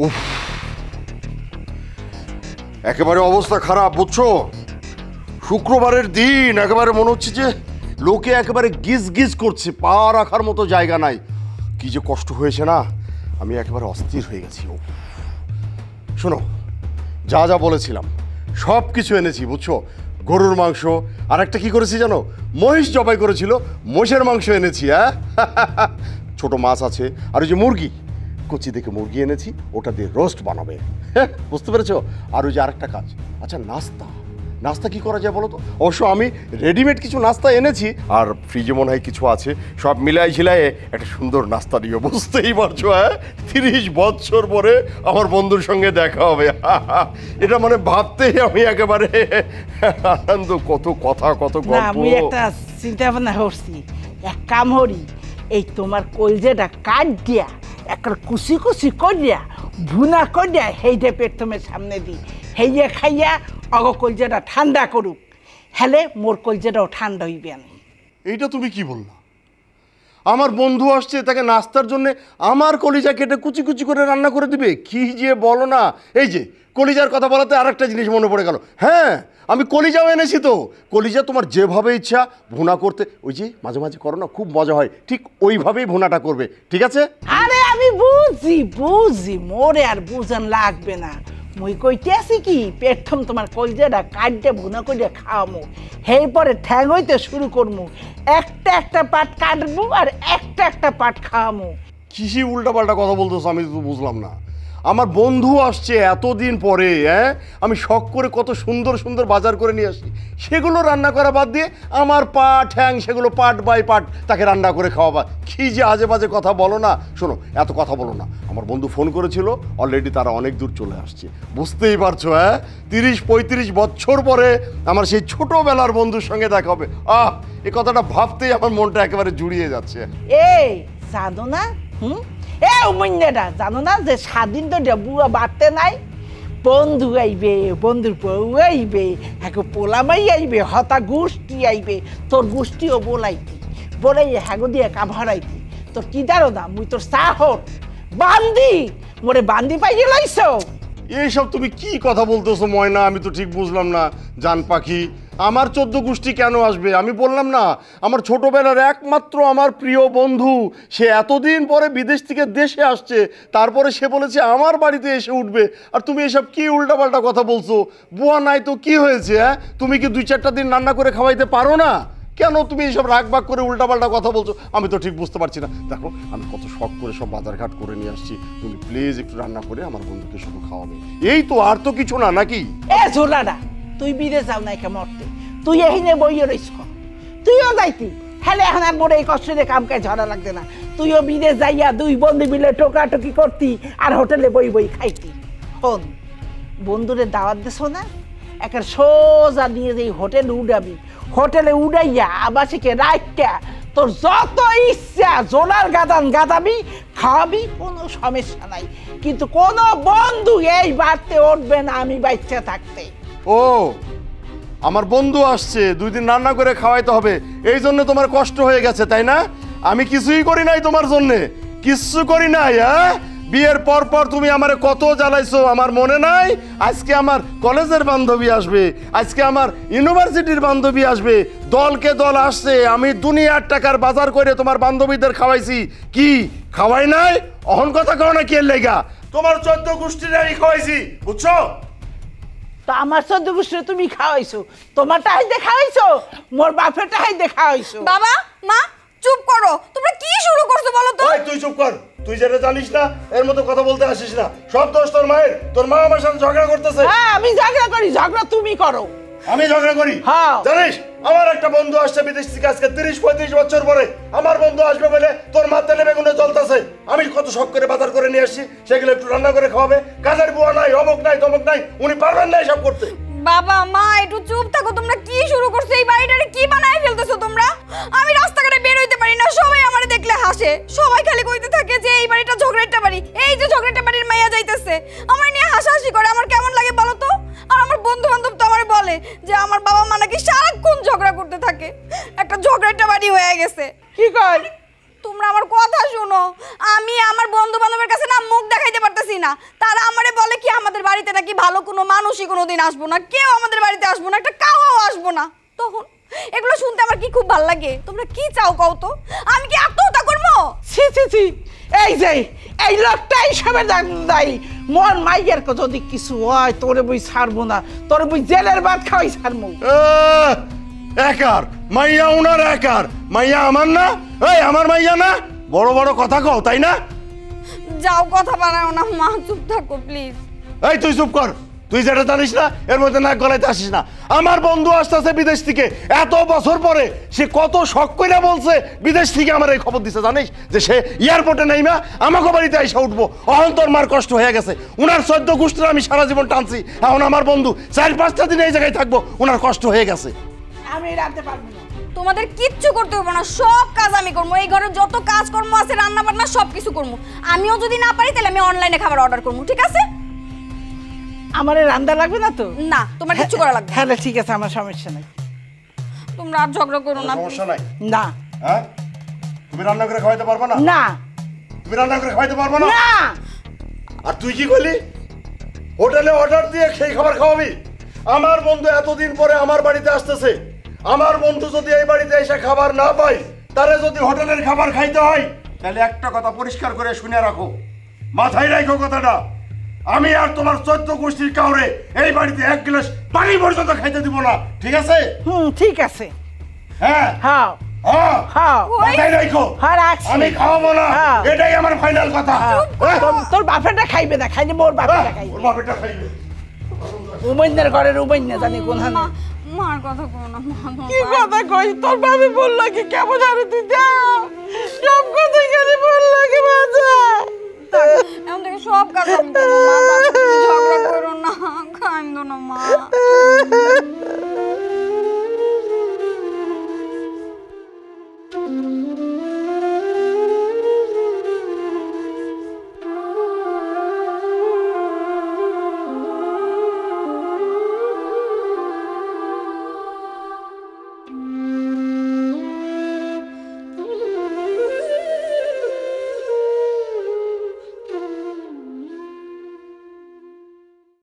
উফ, একেবারে অবস্থা খারাপ বুঝছো। শুক্রবারের দিন একেবারে মনে হচ্ছে যে লোকে একেবারে গিজ গিজ করছে, পা রাখার মতো জায়গা নাই। কি যে কষ্ট হয়েছে না, আমি একেবারে অস্থির হয়ে গেছি। শোনো, যা যা বলেছিলাম সব কিছু এনেছি বুঝছো। গরুর মাংস, আর একটা কি করেছি জানো, মহিষ জবাই করেছিল, মোষের মাংস এনেছি। হ্যাঁ, ছোট মাছ আছে, আর ওই যে মুরগি, কচি দেখে মুরগি এনেছি, ওটা দিয়ে রোস্ট বানাবে। হ্যাঁ, বুঝতে পেরেছো? আর ওই যে আরেকটা কাজ, আচ্ছা নাস্তা কি করা যায় বলো তো? অবশ্য আমি রেডিমেড কিছু নাস্তা এনেছি, আর ফ্রিজে মনে হয় কিছু আছে, সব মিলাই ঝিলাইয়ে একটা সুন্দর নাস্তা নিয়ে, বুঝতেই পারছো। হ্যাঁ, 30 বছর পরে আমার বন্ধুর সঙ্গে দেখা হবে। এটা মানে ভাবতেই আমি একেবারে আনন্দ, কত কথা, কত গল্প। আমি একটা চিন্তা ভাবনা করছি, এক কাম হরি, এই তোমার কলজেটা কাট দিয়া একটা কুচি কুচি করিয়া ভুনা করিয়া সেইটা পেট্রোমের সামনে দিই, হেইয়া খাইয়া অগ কলজেটা ঠান্ডা করুক, হেলে মোর কলজেটাও ঠান্ডা হইবে না। এইটা তুমি কি বললা? আমার বন্ধু আসছে, তাকে নাস্তার জন্য আমার কলিজা কেটে কুচি কুচি করে রান্না করে দিবে? কি যে বলো না। এই যে কলিজার কথা বলাতে আরেকটা জিনিস মনে পড়ে গেল। হ্যাঁ, আমি কলিজাও এনেছি তো। কলিজা তোমার যেভাবে ইচ্ছা ভুনা করতে, ওই যে মাঝে মাঝে করো না, খুব মজা হয়, ঠিক ওইভাবেই ভুনাটা করবে, ঠিক আছে? আরে আমি বুঝি মোরে আর বুঝান লাগবে না। মুই কইতে আছি কি, পেট্রোম তোমার কলজেটা কাটতে ভুনা করিয়া খাওয়ামো, সেই পরে ঠ্যাং হইতে শুরু করমু, একটা পাট কাটবো আর একটা পাট খাওয়ামো। কিসি উল্টাপাল্টা কথা বলতেছো, আমি তো বুঝলাম না। আমার বন্ধু আসছে এতদিন পরে, হ্যাঁ, আমি শখ করে কত সুন্দর সুন্দর বাজার করে নিয়ে আসি, সেগুলো রান্না করা বাদ দিয়ে আমার পা ঠ্যাং সেগুলো পার্ট বাই পার্ট তাকে রান্না করে খাওয়াবা? কি যে আজে বাজে কথা বলো না। শোনো, এত কথা বলো না। আমার বন্ধু ফোন করেছিল, অলরেডি তারা অনেক দূর চলে আসছে, বুঝতেই পারছো। হ্যাঁ, 30-35 বছর পরে আমার সেই ছোটবেলার বন্ধুর সঙ্গে দেখা হবে। এই কথাটা ভাবতেই আমার মনটা একেবারে জুড়িয়ে যাচ্ছে। এই জানো না, এ উমন্যাটা জানো না যে স্বাধীন তো বুয়া বাড়তে নাই, বন্ধু আইবে, বন্ধুর বউ আইবে, এক পোলামাই আইবে, হতা গোষ্ঠী আইবে, তোর গোষ্ঠীও বলাই হ্যাগো দিয়ে কাভারাইতি। তোর কি দাঁড়ো না, মুই তোর সাহর বান্দি, মোরে বান্দি পাইয়ে লাইছো। এইসব তুমি কি কথা বলতেছো ময়না? আমি তো ঠিক বুঝলাম না। জান পাখি, আমার 14 গোষ্ঠী কেন আসবে? আমি বললাম না, আমার ছোটবেলার একমাত্র আমার প্রিয় বন্ধু, সে এতদিন পরে বিদেশ থেকে দেশে আসছে, তারপরে সে বলেছে আমার বাড়িতে এসে উঠবে। আর তুমি এসব কি উল্টাপাল্টা কথা বলছো? বুয়া নাই তো কি হয়েছে? হ্যাঁ, তুমি কি 2-4টা দিন রান্না করে খাওয়াইতে পারো না? কেন তুমি এইসব রাগবাগ করে উল্টাপাল্টা কথা বলছো? আমি তো ঠিক বুঝতে পারছি না। দেখো, আমি কত শখ করে সব বাজারঘাট করে নিয়ে আসছি, তুমি প্লিজ একটু রান্না করে আমার বন্ধুকে শুধু খাওয়াবে, এই তো, আর তো কিছু না, নাকি? এ ঝোলাডা, তুই বিদেশ যাও নাই কে মরতে, তুই এখানে বইয়ে রইছ, তুইও যাইতি, হেলে এখন আর মোরে এই কষ্টে কাম কাজ ঝরা লাগবে না। তুইও বিদেশ যাইয়া 2 বন্ধু মিলে টোকাটুকি করতি আর হোটেলে বই খাইতি। হন, বন্ধুরে দাওয়াত দেছ না, একটা সোজা নিয়ে যেই হোটেলে উড়াবি, হোটেলে উড়াইয়া আবাসিকে রাখা তোর যত ইচ্ছা জোলার গাদাবি, খাওয়াবি, কোনো সমস্যা নাই। কিন্তু কোনো বন্ধু এই বাড়তে উঠবে না আমি বাচ্চা থাকতে। ও, আমার বন্ধু আসছে, 2 দিন রান্না করে খাওয়াইতে হবে, এই জন্য তোমার কষ্ট হয়ে গেছে, তাই না? আমি কিছুই করি নাই তোমার জন্যে, কিচ্ছু করি নাই। হ্যাঁ, বিয়ের পর তুমি আমারে কত জ্বালাইছো, আমার মনে নাই? আজকে আমার কলেজের বান্ধবী আসবে, আজকে আমার ইউনিভার্সিটির বান্ধবী আসবে, দলকে দল আসছে, আমি দুনিয়ার টাকার বাজার করে তোমার বান্ধবীদের খাওয়াইছি, কি খাওয়াই নাই? অহন কথা কও না কি এর লেগা? তোমার 14 গোষ্ঠীর আমি খাওয়াইছি, বুঝছো? তো আমার 14 গোষ্ঠী তুমি খাওয়াইছো, তোমারটা হাইতে খাওয়াইছো, মোর বাপেরটা হাইতে খাওয়াইছো। বাবা মা চুপ করো, তোমরা কি শুরু করছো বলো তো? তুই চুপ কর, তুই যেটা জানিস না এর মতো কথা বলতে আসিস না। সব দোষ তোর মায়ের, তোর মা আমার সাথে ঝগড়া করতেছে। হ্যাঁ, আমি ঝগড়া করি, ঝগড়া তুমি করো। আমি ঝগড়া করি? হ্যাঁ। জানিস, আমার একটা বন্ধু আসছে বিদেশ থেকে, আজকে 30-35 বছর পরে আমার বন্ধু আসবে বলে তোর মাথায় বেগুনে জ্বলতেছে। আমি কত শখ করে বাজার করে নিয়ে আসছি, সেগুলো একটু রান্না করে খাওয়াবে। কাজের বুয়া নাই, অমুক নাই, তমুক নাই, উনি পারবেন না এসব করতে। বাবা মা একটু চুপ থাকো, তোমরা কি শুরু করছো? এই বাড়িটারে কি বানায় ফেলতেছো তোমরা? আমি রাস্তাঘাটে বের হইতে পারি না, সবাই আমারে দেখলে হাসে, সবাই খালি কইতে থাকে যে এই বাড়িটা ঝগড়াটা বাড়ি, এই যে ঝগড়াটা বাড়ির মাইয়া যাইতেছে, আমার নিয়ে হাসাহাসি করে। আমার কেমন লাগে বলো তো? আর আমার বন্ধু বান্ধব তো আমারে বলে যে আমার বাবা মা নাকি সারাক্ষণ ঝগড়া করতে থাকে, একটা ঝগড়াটা বাড়ি হয়ে গেছে। কি কই? তোমরা তোমরা আমার কথা শোনো। আমি আমার বন্ধু বান্ধবের কাছে না মুখ দেখাইতে পারতেছি না। তারা আমারে বলে কি আমাদের বাড়িতে নাকি ভালো কোনো মানুষই কোনোদিন আসবো না, কেউ আমাদের বাড়িতে আসবো না, একটা কাউও আসবো না। তখন এগুলো শুনতে আমার কি খুব ভালো লাগে। তোমরা কি চাও কও তো? আমি কি আত্মহত্যা করবো? ছি ছি ছি, এই যে এই লোকটাই সবে দায়ী। মন মাইয়ের যদি কিছু হয় তোরে বই ছাড়বো না, তোরে বই জেলের ভাত খাওয়াই ছাড়বো। একার মাইয়া উনার একার মাইয়া আমার না, এই আমার মাইয়া না, বড় বড় কথা কও তাই না? যাও, কথা বাড়াও না মা, চুপ থাকো প্লিজ। এই তুই চুপ কর, তুই যেটা জানিস না এর মধ্যে নাক গলাইতে আসিস না। আমার বন্ধু আসতেছে বিদেশ থেকে, এত বছর পরে সে কত শখ কইরা বলছে বিদেশ থেকে আমার এই খবর দিছে জানিস, যে সে এয়ারপোর্টে নাইমা আমাকে বাড়িতে এসে উঠবো। অহন তোর মার কষ্ট হয়ে গেছে, উনার 14 গোষ্ঠীর আমি সারা জীবন টানছি, এখন আমার বন্ধু 4-5টা দিন এই জায়গায় থাকবো, উনার কষ্ট হয়ে গেছে। আমি রাখতে পারবো না। তোমাদের কিচ্ছু করতে হবে না, সব কাজ আমি করবো। এই ঘরের যত কাজকর্ম আছে, রান্না বান্না সব কিছু করবো। আমিও যদি না পারি তাহলে আমি অনলাইনে খাবার অর্ডার করবো, ঠিক আছে? আমার রান্না লাগবে না তো? না, তোমার কিচ্ছু করা লাগবে না। হ্যাঁ ঠিক আছে, আমার সমস্যা নাই। তোমরা আর ঝগড়া করো না। সমস্যা নাই না। হ্যাঁ, তুমি রান্না করে খাওয়াইতে পারবে না? না। তুমি রান্না করে খাওয়াইতে পারবে না? না। আর তুই কি করলি? হোটেলে অর্ডার দিয়ে সেই খাবার খাওয়াবি? আমার বন্ধু এতদিন পরে আমার বাড়িতে আসতেছে, আমার বন্ধু যদি এই বাড়িতে এসে খাবার না পায়, তারে যদি হোটেলের খাবার খাইতে হয়, তাহলে একটা কথা পরিষ্কার করে শুনে রাখো, মাথায় রাখো কথাটা, আমি আর তোমার 14 গোষ্ঠীর কাউরে এই বাড়িতে 1 গ্লাস পানি পর্যন্ত খাইতে দিব না, ঠিক আছে? ঠিক আছে। হ্যাঁ হ্যাঁ হ্যাঁ হ্যাঁ মাথায় রাখো, হ্যাঁ রাখছি। আমি খাওয়াবো না, হ্যাঁ। এটাই আমার ফাইনাল কথা। তোর বাপেরটা খাইবে না, খাইলে মোর বাপেরটা খাইবে। ওর বাপেরটা খাইবে। উমাইনের ঘরের উমাইন না জানি কোন হানে। মার কথা কো না মা। কি কথা কই? তোর বাবা বললো কি কেমন আরে তুই দাও সব কথা গেলে বললো কি বাজা। এখন থেকে সব কাজ আমি করবো মা, ঝগড়া করো না, কান্দো না মা।